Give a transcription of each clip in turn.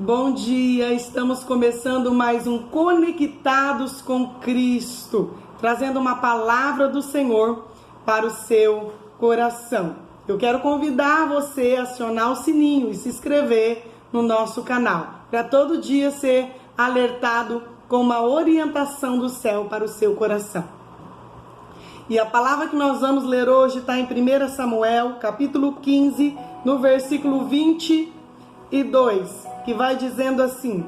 Bom dia, estamos começando mais um Conectados com Cristo, trazendo uma palavra do Senhor para o seu coração. Eu quero convidar você a acionar o sininho e se inscrever no nosso canal, para todo dia ser alertado com uma orientação do céu para o seu coração. E a palavra que nós vamos ler hoje está em 1 Samuel, capítulo 15, no versículo 22, que vai dizendo assim: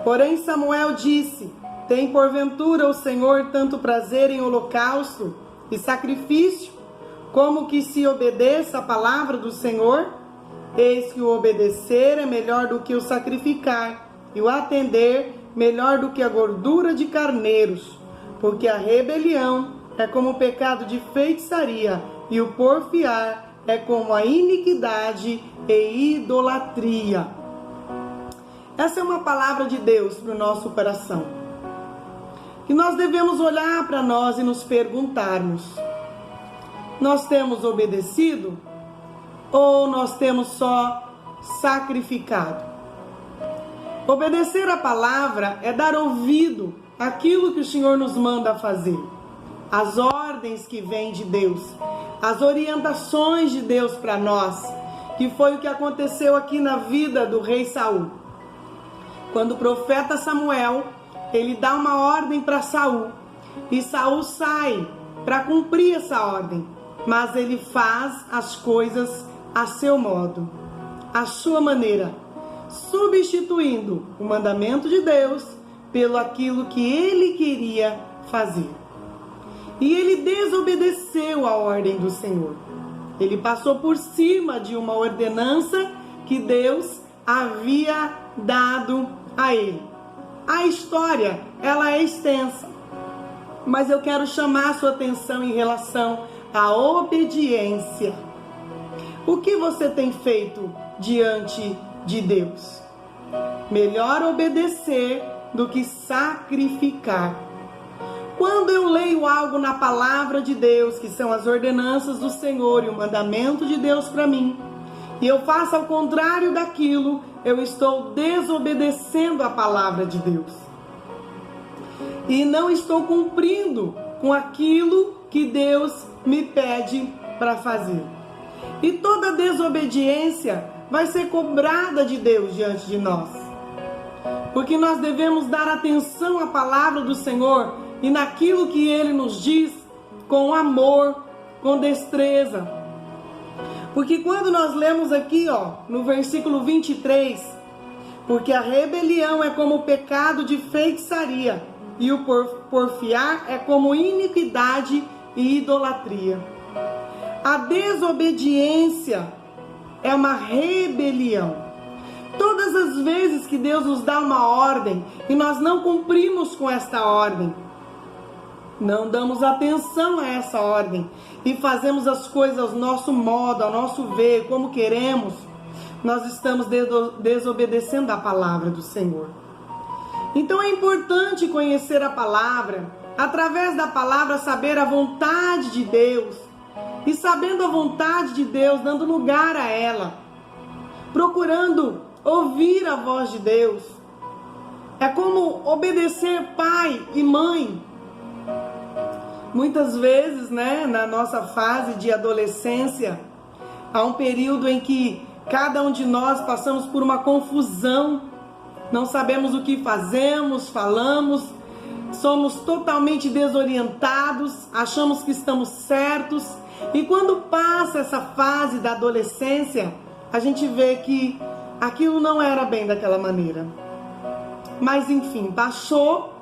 Porém Samuel disse: Tem porventura o Senhor tanto prazer em holocausto e sacrifício, como que se obedeça a palavra do Senhor? Eis que o obedecer é melhor do que o sacrificar, e o atender melhor do que a gordura de carneiros, porque a rebelião é como o pecado de feitiçaria, e o porfiar é como a iniquidade e idolatria. Essa é uma palavra de Deus para o nosso coração, que nós devemos olhar para nós e nos perguntarmos: nós temos obedecido ou nós temos só sacrificado? Obedecer a palavra é dar ouvido àquilo que o Senhor nos manda fazer, as ordens que vêm de Deus, as orientações de Deus para nós, que foi o que aconteceu aqui na vida do rei Saul. Quando o profeta Samuel, ele dá uma ordem para Saul, e Saul sai para cumprir essa ordem, mas ele faz as coisas a seu modo, à sua maneira, substituindo o mandamento de Deus pelo aquilo que ele queria fazer. E ele desobedeceu a ordem do Senhor. Ele passou por cima de uma ordenança que Deus havia dado a ele. A história, ela é extensa, mas eu quero chamar a sua atenção em relação à obediência. O que você tem feito diante de Deus? Melhor obedecer do que sacrificar. Quando eu leio algo na palavra de Deus, que são as ordenanças do Senhor e o mandamento de Deus para mim, e eu faço ao contrário daquilo, eu estou desobedecendo a palavra de Deus. E não estou cumprindo com aquilo que Deus me pede para fazer. E toda desobediência vai ser cobrada de Deus diante de nós. Porque nós devemos dar atenção à palavra do Senhor e naquilo que Ele nos diz com amor, com destreza. Porque quando nós lemos aqui, no versículo 23, porque a rebelião é como o pecado de feitiçaria, e o porfiar é como iniquidade e idolatria. A desobediência é uma rebelião. Todas as vezes que Deus nos dá uma ordem e nós não cumprimos com esta ordem, não damos atenção a essa ordem e fazemos as coisas ao nosso modo, ao nosso ver, como queremos, nós estamos desobedecendo a palavra do Senhor. Então é importante conhecer a palavra, através da palavra saber a vontade de Deus, e sabendo a vontade de Deus, dando lugar a ela, procurando ouvir a voz de Deus. É como obedecer pai e mãe. Muitas vezes, na nossa fase de adolescência, há um período em que cada um de nós passamos por uma confusão, não sabemos o que fazemos, falamos, somos totalmente desorientados, achamos que estamos certos, e quando passa essa fase da adolescência, a gente vê que aquilo não era bem daquela maneira. Mas enfim, passou.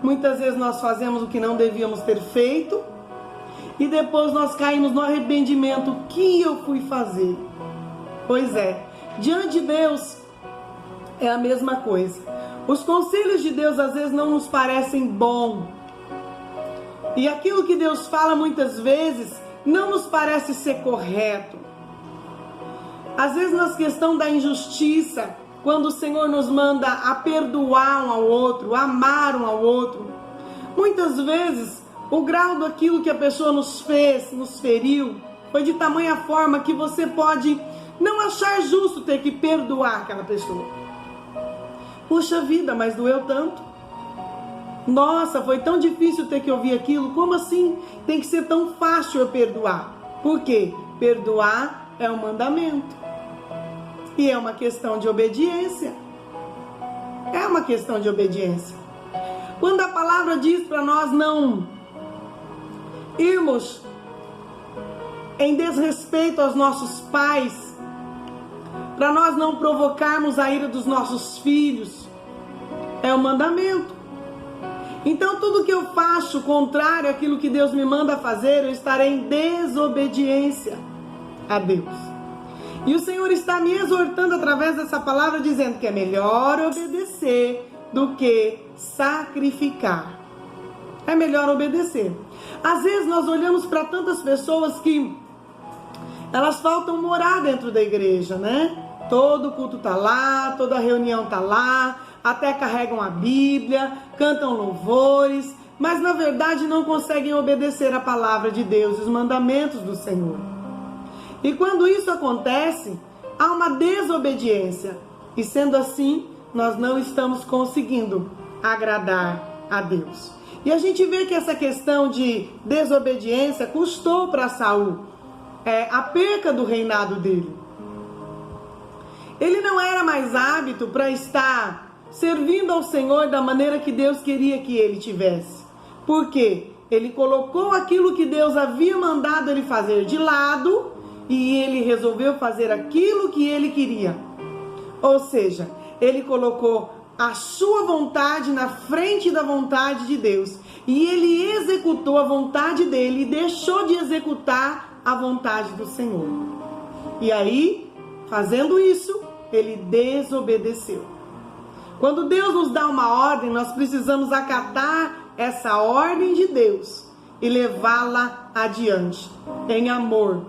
Muitas vezes nós fazemos o que não devíamos ter feito e depois nós caímos no arrependimento. O que eu fui fazer? Pois é, diante de Deus é a mesma coisa. Os conselhos de Deus às vezes não nos parecem bons. E aquilo que Deus fala muitas vezes não nos parece ser correto. Às vezes na questão da injustiça, quando o Senhor nos manda a perdoar um ao outro, amar um ao outro, muitas vezes o grau daquilo que a pessoa nos fez, nos feriu, foi de tamanha forma que você pode não achar justo ter que perdoar aquela pessoa. Puxa vida, mas doeu tanto. Nossa, foi tão difícil ter que ouvir aquilo. Como assim? Tem que ser tão fácil eu perdoar. Por quê? Perdoar é um mandamento. E é uma questão de obediência. É uma questão de obediência. Quando a palavra diz para nós não irmos em desrespeito aos nossos pais, para nós não provocarmos a ira dos nossos filhos, é um mandamento. Então tudo que eu faço contrário àquilo que Deus me manda fazer, eu estarei em desobediência a Deus. E o Senhor está me exortando através dessa palavra, dizendo que é melhor obedecer do que sacrificar. É melhor obedecer. Às vezes nós olhamos para tantas pessoas que elas faltam morar dentro da igreja, né? Todo culto tá lá, toda reunião tá lá, até carregam a Bíblia, cantam louvores, mas na verdade não conseguem obedecer a palavra de Deus, os mandamentos do Senhor. E quando isso acontece, há uma desobediência. E sendo assim, nós não estamos conseguindo agradar a Deus. E a gente vê que essa questão de desobediência custou para Saul a perca do reinado dele. Ele não era mais hábito para estar servindo ao Senhor da maneira que Deus queria que ele tivesse. Por quê? Ele colocou aquilo que Deus havia mandado ele fazer de lado e ele resolveu fazer aquilo que ele queria. Ou seja, ele colocou a sua vontade na frente da vontade de Deus. E ele executou a vontade dele e deixou de executar a vontade do Senhor. E aí, fazendo isso, ele desobedeceu. Quando Deus nos dá uma ordem, nós precisamos acatar essa ordem de Deus e levá-la adiante, em amor.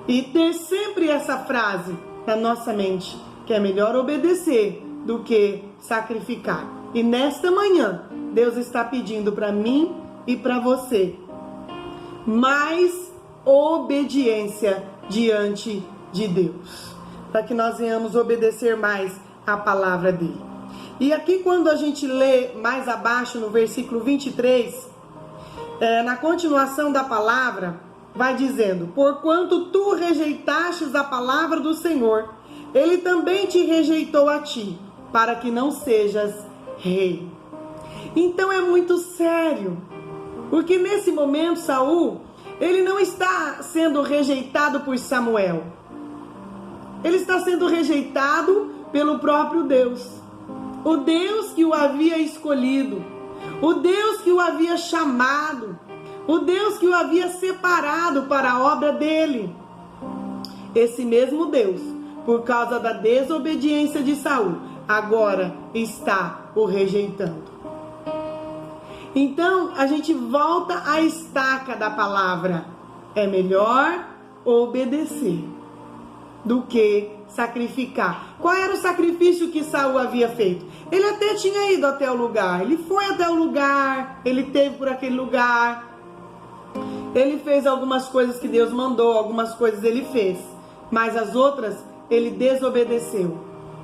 E ter sempre essa frase na nossa mente, que é melhor obedecer do que sacrificar. E nesta manhã, Deus está pedindo para mim e para você mais obediência diante de Deus, para que nós venhamos obedecer mais a palavra dele. E aqui quando a gente lê mais abaixo no versículo 23, na continuação da palavra, vai dizendo: porquanto tu rejeitastes a palavra do Senhor, ele também te rejeitou a ti, para que não sejas rei. Então é muito sério, porque nesse momento Saul, ele não está sendo rejeitado por Samuel. Ele está sendo rejeitado pelo próprio Deus. O Deus que o havia escolhido, o Deus que o havia chamado, o Deus que o havia separado para a obra dele. Esse mesmo Deus, por causa da desobediência de Saul, agora está o rejeitando. Então, a gente volta à estaca da palavra. É melhor obedecer do que sacrificar. Qual era o sacrifício que Saul havia feito? Ele até tinha ido até o lugar. Ele foi até o lugar. Ele esteve por aquele lugar. Ele fez algumas coisas que Deus mandou. Algumas coisas ele fez. Mas as outras, ele desobedeceu.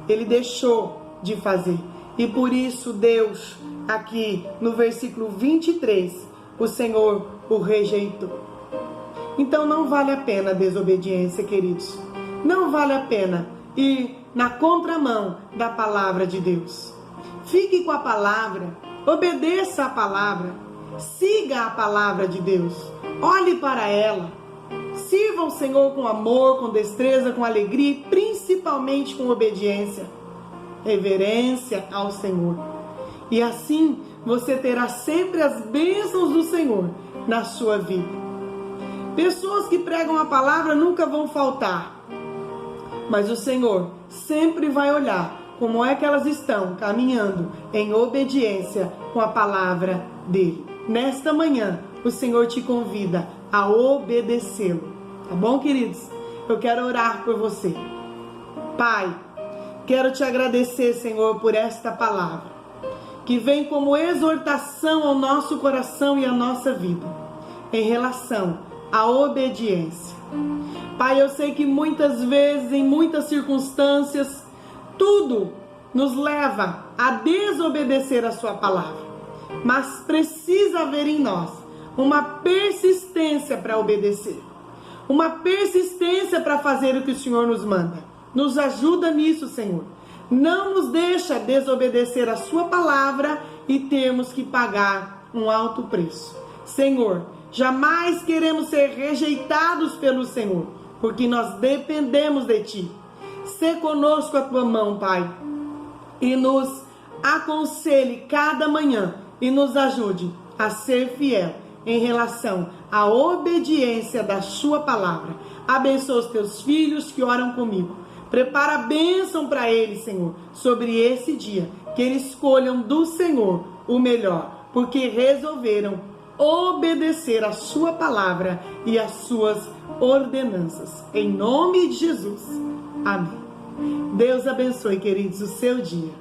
Ele deixou de fazer. E por isso Deus, aqui no versículo 23, o Senhor o rejeitou. Então não vale a pena a desobediência, queridos. Não vale a pena ir na contramão da palavra de Deus. Fique com a palavra, obedeça a palavra, siga a palavra de Deus, olhe para ela. Sirva o Senhor com amor, com destreza, com alegria e principalmente com obediência, reverência ao Senhor. E assim você terá sempre as bênçãos do Senhor na sua vida. Pessoas que pregam a palavra nunca vão faltar, mas o Senhor sempre vai olhar como é que elas estão caminhando em obediência com a palavra dele. Nesta manhã, o Senhor te convida a obedecê-lo. Tá bom, queridos? Eu quero orar por você. Pai, quero te agradecer, Senhor, por esta palavra, que vem como exortação ao nosso coração e à nossa vida, em relação à obediência. Pai, eu sei que muitas vezes, em muitas circunstâncias, tudo nos leva a desobedecer a sua palavra, mas precisa haver em nós uma persistência para obedecer, uma persistência para fazer o que o Senhor nos manda. Nos ajuda nisso, Senhor. Não nos deixa desobedecer a sua palavra e termos que pagar um alto preço. Senhor, jamais queremos ser rejeitados pelo Senhor, porque nós dependemos de Ti. Sê conosco a Tua mão, Pai, e nos aconselhe cada manhã e nos ajude a ser fiel em relação à obediência da Sua palavra. Abençoa os Teus filhos que oram comigo. Prepara a bênção para eles, Senhor, sobre esse dia. Que eles escolham do Senhor o melhor, porque resolveram obedecer a Sua palavra e as Suas ordenanças. Em nome de Jesus. Amém. Deus abençoe, queridos, o seu dia.